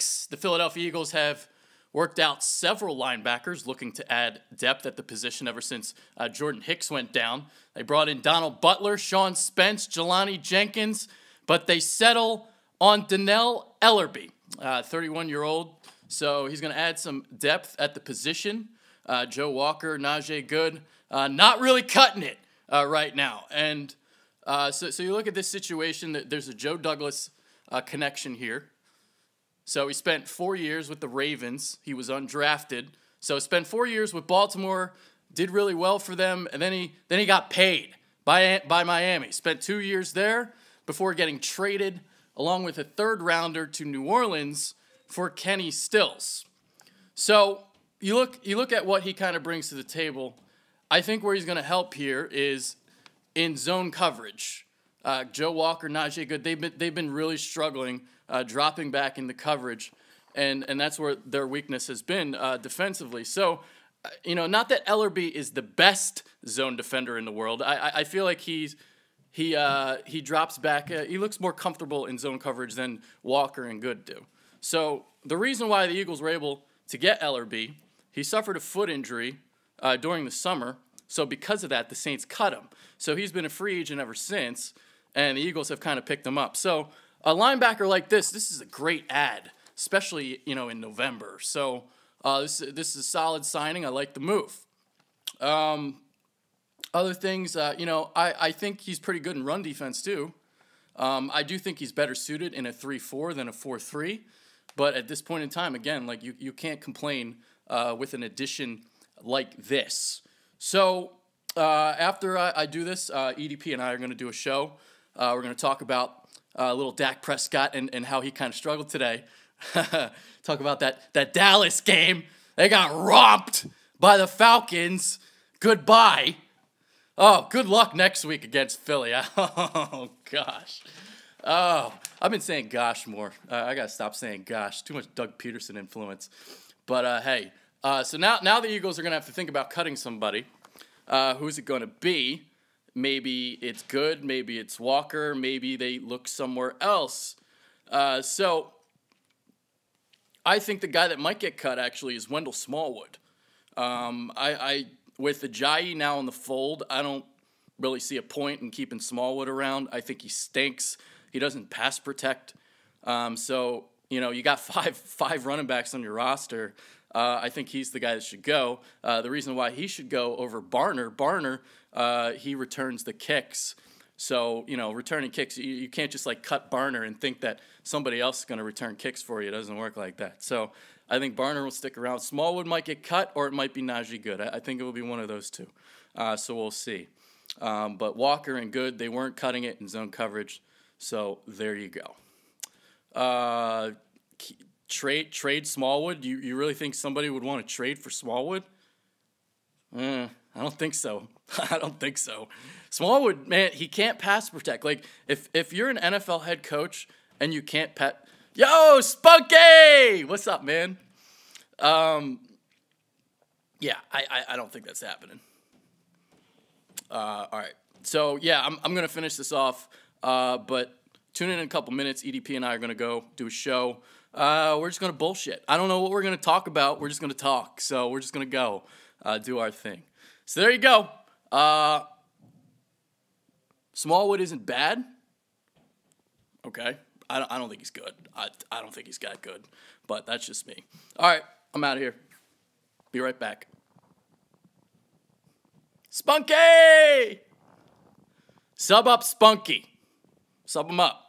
Hicks. The Philadelphia Eagles have worked out several linebackers looking to add depth at the position ever since Jordan Hicks went down. They brought in Dannell Butler, Sean Spence, Jelani Jenkins, but they settle on Dannell Ellerbe, 31-year-old. So he's going to add some depth at the position. Joe Walker, Najee Good, not really cutting it right now. And so you look at this situation, there's a Joe Douglas connection here. So he spent 4 years with the Ravens. He was undrafted. So spent 4 years with Baltimore, did really well for them, and then he got paid by Miami. Spent 2 years there before getting traded along with a third-rounder to New Orleans for Kenny Stills. So you look at what he kind of brings to the table. I think where he's going to help here is in zone coverage. Joe Walker, Najee Good, they've been really struggling dropping back in the coverage, and that's where their weakness has been defensively. So, not that Ellerbe is the best zone defender in the world. I feel like he drops back. He looks more comfortable in zone coverage than Walker and Good do. So the reason why the Eagles were able to get Ellerbe, he suffered a foot injury during the summer. So because of that, the Saints cut him. So he's been a free agent ever since, and the Eagles have kind of picked him up. So a linebacker like this is a great ad, especially, in November. So this is a solid signing. I like the move. Other things, I think he's pretty good in run defense too. I do think he's better suited in a 3-4 than a 4-3. But at this point in time, again, like you can't complain with an addition like this. So after I do this, EDP and I are going to do a show. We're going to talk about little Dak Prescott and how he kind of struggled today. Talk about that Dallas game. They got romped by the Falcons. Goodbye. Oh, good luck next week against Philly. Oh, gosh. Oh, I've been saying gosh more. I got to stop saying gosh. Too much Doug Peterson influence. But, hey, so now the Eagles are going to have to think about cutting somebody. Who's it going to be? Maybe it's Good. Maybe it's Walker. Maybe they look somewhere else. So I think the guy that might get cut, actually, is Wendell Smallwood. With Ajayi now in the fold, I don't really see a point in keeping Smallwood around. I think he stinks. He doesn't pass protect. So, you got five running backs on your roster. I think he's the guy that should go. The reason why he should go over Barner, he returns the kicks. So, returning kicks, you can't just, cut Barner and think that somebody else is going to return kicks for you. It doesn't work like that. So, I think Barner will stick around. Smallwood might get cut, or it might be Najee Good. I think it will be one of those two. So, we'll see. But Walker and Good, they weren't cutting it in zone coverage. So, there you go. Trade Smallwood? You really think somebody would want to trade for Smallwood? I don't think so. I don't think so. Smallwood, man, he can't pass protect. If you're an NFL head coach and you can't Yo, Spunky! What's up, man? Yeah, I don't think that's happening. All right. So, yeah, I'm going to finish this off. But tune in a couple minutes. EDP and I are going to go do a show. We're just going to bullshit. I don't know what we're going to talk about. We're just going to talk. So we're just going to go do our thing. So there you go. Smallwood isn't bad. Okay. I don't think he's good. I don't think he's that good. But that's just me. All right. I'm out of here. Be right back. Spunky! Sub up Spunky. Sub him up.